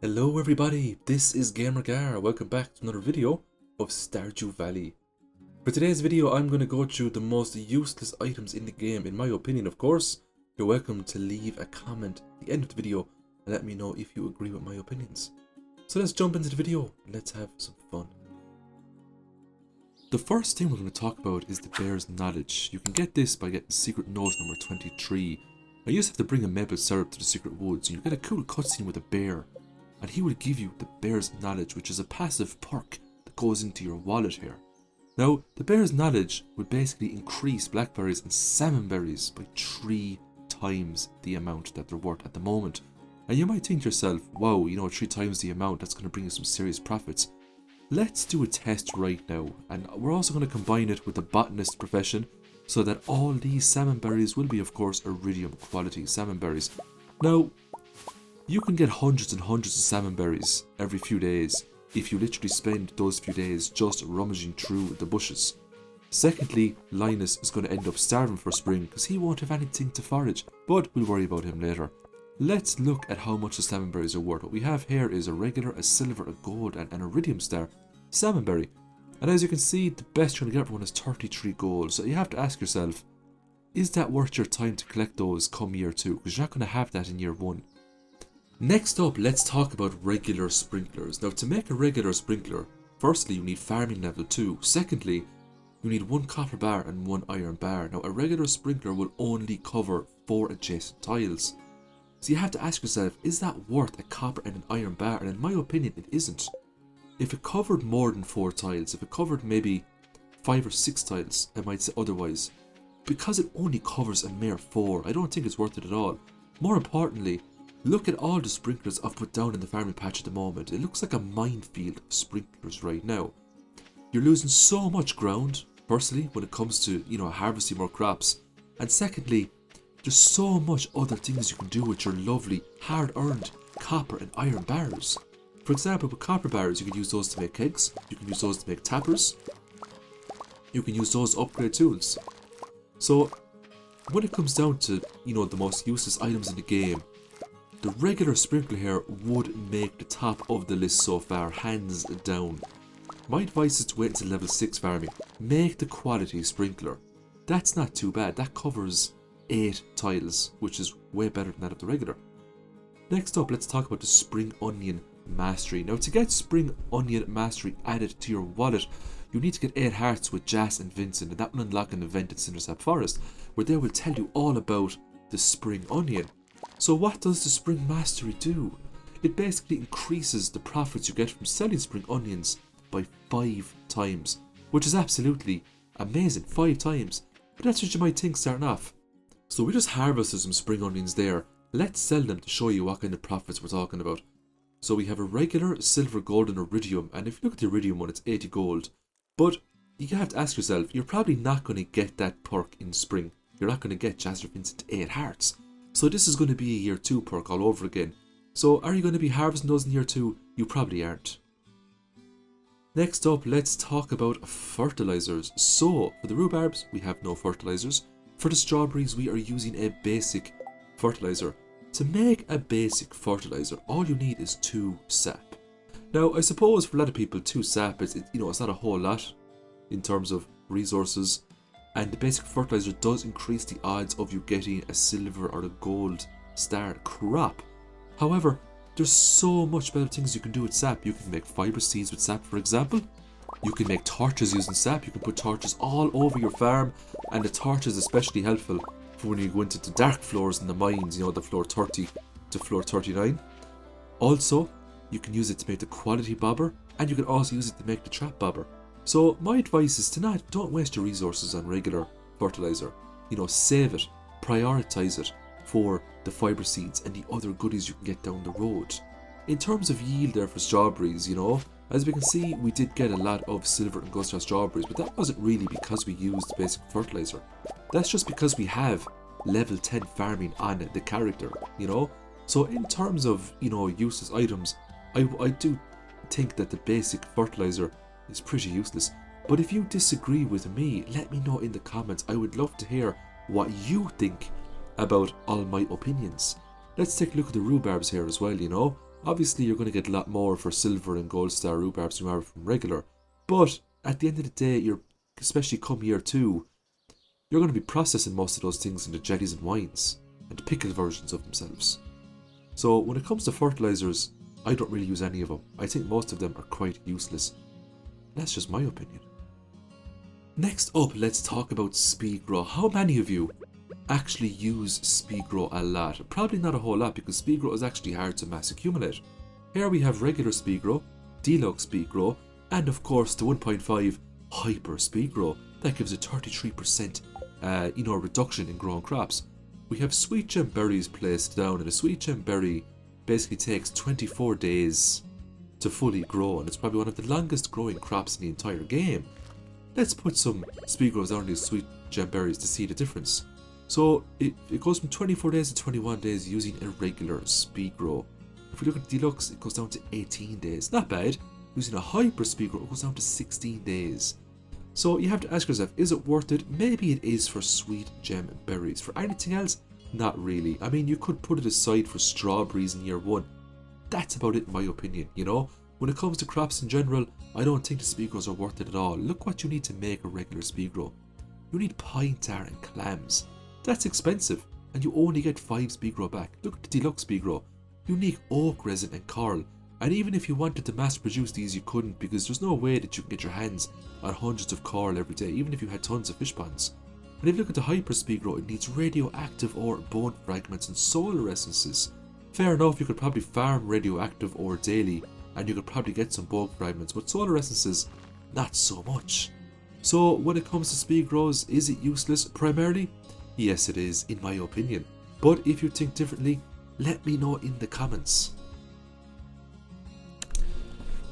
Hello everybody, this is GamerGar. Welcome back to another video of Stardew Valley. For today's video I'm going to go through the most useless items in the game, in my opinion of course. You're welcome to leave a comment at the end of the video and let me know if you agree with my opinions. So let's jump into the video and let's have some fun. The first thing we're going to talk about is the bear's knowledge. You can get this by getting secret note number 23. I used to have to bring a maple syrup to the secret woods and you get a cool cutscene with a bear. And he will give you the bear's knowledge, which is a passive perk that goes into your wallet here. Now, the bear's knowledge would basically increase blackberries and salmonberries by 3 times the amount that they're worth at the moment. And you might think to yourself, wow, 3 times the amount, that's going to bring you some serious profits. Let's do a test right now, and we're also going to combine it with the botanist profession, so that all these salmonberries will be, of course, iridium quality salmonberries. Now, you can get hundreds and hundreds of salmonberries every few days if you literally spend those few days just rummaging through the bushes. Secondly, Linus is going to end up starving for spring because he won't have anything to forage, but we'll worry about him later. Let's look at how much the salmonberries are worth. What we have here is a regular, a silver, a gold and an iridium star salmonberry. And as you can see, the best you're going to get for one is 33 gold. So you have to ask yourself, is that worth your time to collect those come year 2? Because you're not going to have that in year 1. Next up, let's talk about regular sprinklers. Now, to make a regular sprinkler, firstly, you need farming level 2. Secondly, you need 1 copper bar and 1 iron bar. Now, a regular sprinkler will only cover 4 adjacent tiles. So you have to ask yourself, is that worth a copper and an iron bar? And in my opinion, it isn't. If it covered more than 4 tiles, if it covered maybe 5 or 6 tiles, I might say otherwise. Because it only covers a mere 4, I don't think it's worth it at all. More importantly, look at all the sprinklers I've put down in the farming patch at the moment. It looks like a minefield of sprinklers right now. You're losing so much ground, firstly, when it comes to, harvesting more crops. And secondly, there's so much other things you can do with your lovely, hard-earned copper and iron bars. For example, with copper bars, you can use those to make kegs, you can use those to make tappers, you can use those to upgrade tools. So, when it comes down to, the most useless items in the game, the regular sprinkler here would make the top of the list so far, hands down. My advice is to wait until level 6 farming. Make the quality sprinkler. That's not too bad, that covers 8 tiles, which is way better than that of the regular. Next up, let's talk about the Spring Onion Mastery. Now, to get Spring Onion Mastery added to your wallet, you need to get 8 hearts with Jas and Vincent, and that will unlock an event in Cindersap Forest, where they will tell you all about the Spring Onion. So what does the Spring Mastery do? It basically increases the profits you get from selling spring onions by 5 times, which is absolutely amazing, 5 times. But that's what you might think starting off. So we just harvested some spring onions there. Let's sell them to show you what kind of profits we're talking about. So we have a regular, silver, gold and iridium, and if you look at the iridium one, it's 80 gold. But you have to ask yourself, you're probably not going to get that perk in spring. You're not going to get Jas or Vincent 8 hearts. So this is going to be a year 2 perk all over again. So are you going to be harvesting those in year 2? You probably aren't. Next up, let's talk about fertilizers. So for the rhubarbs, we have no fertilizers. For the strawberries, we are using a basic fertilizer. To make a basic fertilizer, all you need is 2 sap. Now, I suppose for a lot of people, 2 sap is, it's not a whole lot in terms of resources. And the basic fertilizer does increase the odds of you getting a silver or a gold star crop. However, there's so much better things you can do with sap. You can make fiber seeds with sap, for example. You can make torches using sap. You can put torches all over your farm. And the torch is especially helpful for when you go into the dark floors in the mines, the floor 30 to floor 39. Also, you can use it to make the quality bobber. And you can also use it to make the trap bobber. So my advice is to don't waste your resources on regular fertilizer. Save it, prioritize it for the fiber seeds and the other goodies you can get down the road. In terms of yield there for strawberries, as we can see, we did get a lot of silver and gold star strawberries, but that wasn't really because we used basic fertilizer. That's just because we have level 10 farming on the character, So in terms of, useless items, I do think that the basic fertilizer is pretty useless. But if you disagree with me, let me know in the comments. I would love to hear what you think about all my opinions. Let's take a look at the rhubarbs here as well, Obviously, you're going to get a lot more for silver and gold star rhubarbs than you are from regular, but at the end of the day, especially come year 2, you're going to be processing most of those things into jellies and wines, and pickle versions of themselves. So when it comes to fertilizers, I don't really use any of them. I think most of them are quite useless. That's just my opinion. Next up, let's talk about speed grow. How many of you actually use speed grow a lot? Probably not a whole lot, because speed grow is actually hard to mass accumulate. Here we have regular speed grow, deluxe speed grow, and of course the 1.5 hyper speed grow. That gives a 33% reduction in growing crops. We have sweet gem berries placed down, and a sweet gem berry basically takes 24 days to fully grow, and it's probably one of the longest growing crops in the entire game. Let's put some speed grows down these sweet gem berries to see the difference. So it goes from 24 days to 21 days using a regular speed grow. If we look at deluxe, it goes down to 18 days. Not bad. Using a hyper speed grow, it goes down to 16 days. So you have to ask yourself, is it worth it? Maybe it is for sweet gem berries. For anything else, not really. I mean, you could put it aside for strawberries in year 1. That's about it in my opinion, you know? When it comes to crops in general, I don't think the speed grows are worth it at all. Look what you need to make a regular speed grow. You need pine tar and clams. That's expensive, and you only get 5 speed grow back. Look at the deluxe speed grow. You need oak resin and coral. And even if you wanted to mass produce these, you couldn't, because there's no way that you can get your hands on hundreds of coral every day, even if you had tons of fish ponds. And if you look at the hyper speed grow, it needs radioactive ore, bone fragments, and solar essences. Fair enough, you could probably farm radioactive ore daily, and you could probably get some bone fragments, but solar essences, not so much. So when it comes to speed grows, is it useless? Primarily, yes it is, in my opinion. But if you think differently, let me know in the comments.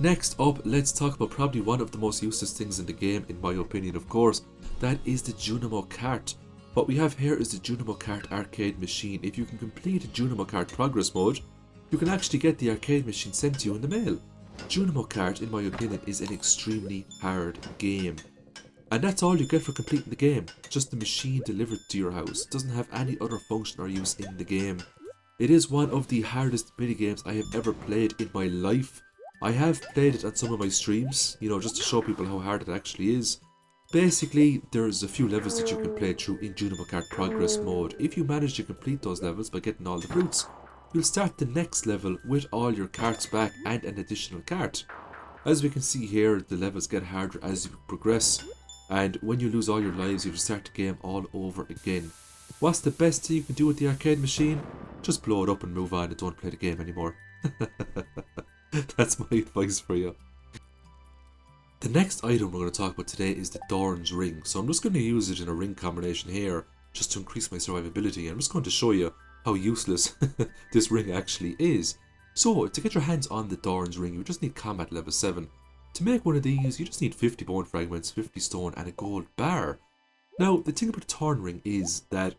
Next up, let's talk about probably one of the most useless things in the game, in my opinion, of course. That is the Junimo Cart. What we have here is the Junimo Cart arcade machine. If you can complete a Junimo Cart progress mode, you can actually get the arcade machine sent to you in the mail. Junimo Cart, in my opinion, is an extremely hard game. And that's all you get for completing the game. Just the machine delivered to your house. It doesn't have any other function or use in the game. It is one of the hardest minigames I have ever played in my life. I have played it on some of my streams, you know, just to show people how hard it actually is. Basically, there's a few levels that you can play through in Junimo Cart progress mode. If you manage to complete those levels by getting all the fruits, you'll start the next level with all your carts back and an additional cart. As we can see here, the levels get harder as you progress, and when you lose all your lives, you have to start the game all over again. What's the best thing you can do with the arcade machine? Just blow it up and move on and don't play the game anymore. That's my advice for you. The next item we're going to talk about today is the Thorns Ring. So I'm just going to use it in a ring combination here just to increase my survivability. I'm just going to show you how useless this ring actually is. So to get your hands on the Thorns Ring, you just need combat level 7. To make one of these, you just need 50 bone fragments, 50 stone, and a gold bar. Now, the thing about the Thorn Ring is that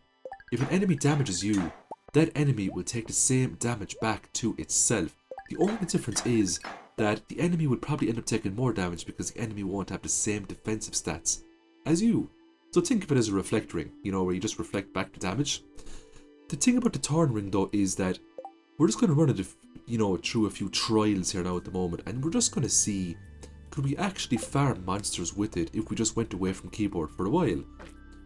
if an enemy damages you, that enemy will take the same damage back to itself. The only difference is that the enemy will probably end up taking more damage because the enemy won't have the same defensive stats as you. So think of it as a reflect ring, you know, where you just reflect back the damage. The thing about the Thorn Ring though is that we're just going to run it, you know, through a few trials here now at the moment, and we're just going to see, could we actually farm monsters with it if we just went away from keyboard for a while.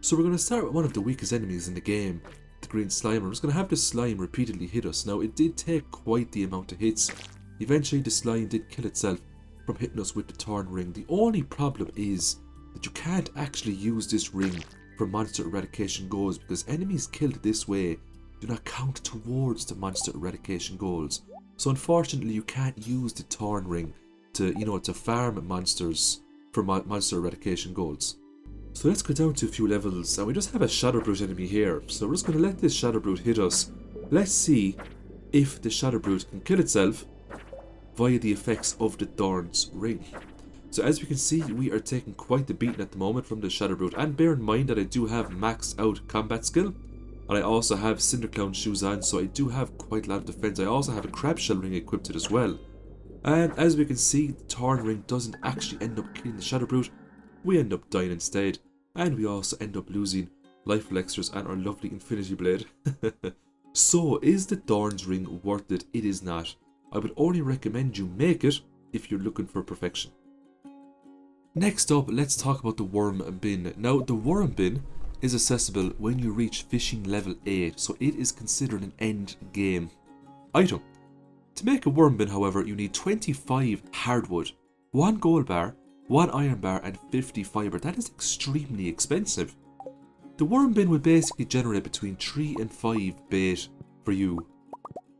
So we're going to start with one of the weakest enemies in the game, the green slime. We're just going to have this slime repeatedly hit us. Now it did take quite the amount of hits. Eventually the slime did kill itself from hitting us with the Thorn Ring. The only problem is that you can't actually use this ring for monster eradication goals, because enemies killed this way do not count towards the monster eradication goals. So unfortunately you can't use the Thorn Ring to, you know, to farm monsters for monster eradication goals. So let's go down to a few levels, and we just have a Shadow Brute enemy here. So we're just going to let this Shadow Brute hit us. Let's see if the Shadow Brute can kill itself via the effects of the Thorns Ring. So as we can see, we are taking quite the beating at the moment from the Shadow Brute, and bear in mind that I do have maxed out combat skill, and I also have Cinder Clown shoes on, so I do have quite a lot of defense. I also have a Crab Shell ring equipped as well. And as we can see, the Thorn Ring doesn't actually end up killing the Shadow Brute. We end up dying instead, and we also end up losing life elixirs and our lovely Infinity Blade. So is the Thorns Ring worth it? It is not. I would only recommend you make it if you're looking for perfection. Next up, let's talk about the worm bin. Now, the worm bin is accessible when you reach fishing level 8, so it is considered an end game item. To make a worm bin, however, you need 25 hardwood, 1 gold bar, 1 iron bar, and 50 fibre. That is extremely expensive. The worm bin will basically generate between 3 and 5 bait for you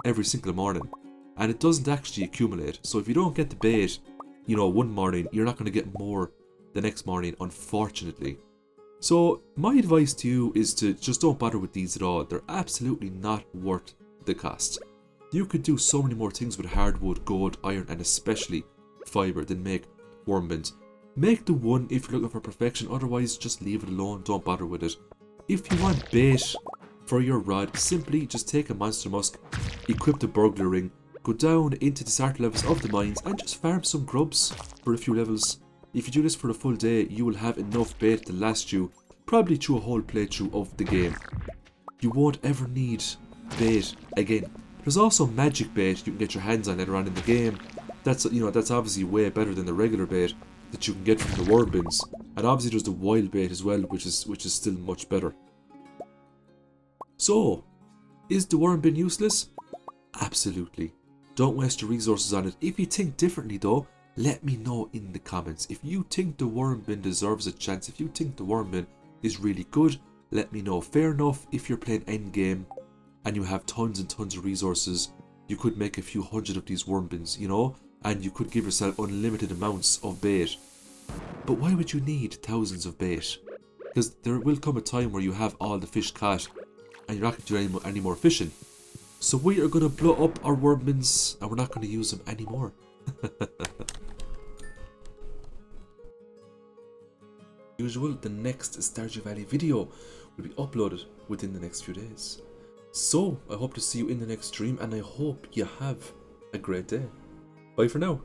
every single morning, and it doesn't actually accumulate. So if you don't get the bait, one morning, you're not going to get more the next morning, unfortunately. So my advice to you is to just don't bother with these at all. They're absolutely not worth the cost. You could do so many more things with hardwood, gold, iron, and especially fibre than make worm bins. Make the one if you're looking for perfection, otherwise just leave it alone, don't bother with it. If you want bait for your rod, simply just take a monster musk, equip the burglar ring, go down into the starter levels of the mines and just farm some grubs for a few levels. If you do this for a full day, you will have enough bait to last you probably through a whole playthrough of the game. You won't ever need bait again. There's also magic bait you can get your hands on later on in the game. That's obviously way better than the regular bait that you can get from the worm bins. And obviously there's the wild bait as well, which is still much better. So, is the worm bin useless? Absolutely. Don't waste your resources on it. If you think differently though, let me know in the comments. If you think the worm bin deserves a chance, if you think the worm bin is really good, let me know. Fair enough, if you're playing endgame and you have tons and tons of resources, you could make a few hundred of these worm bins, and you could give yourself unlimited amounts of bait. But why would you need thousands of bait? Because there will come a time where you have all the fish caught and you're not going to do any more fishing. So we are going to blow up our worm bins and we're not going to use them anymore. Usual, the next Stardew Valley video will be uploaded within the next few days. So I hope to see you in the next stream and I hope you have a great day. Bye for now.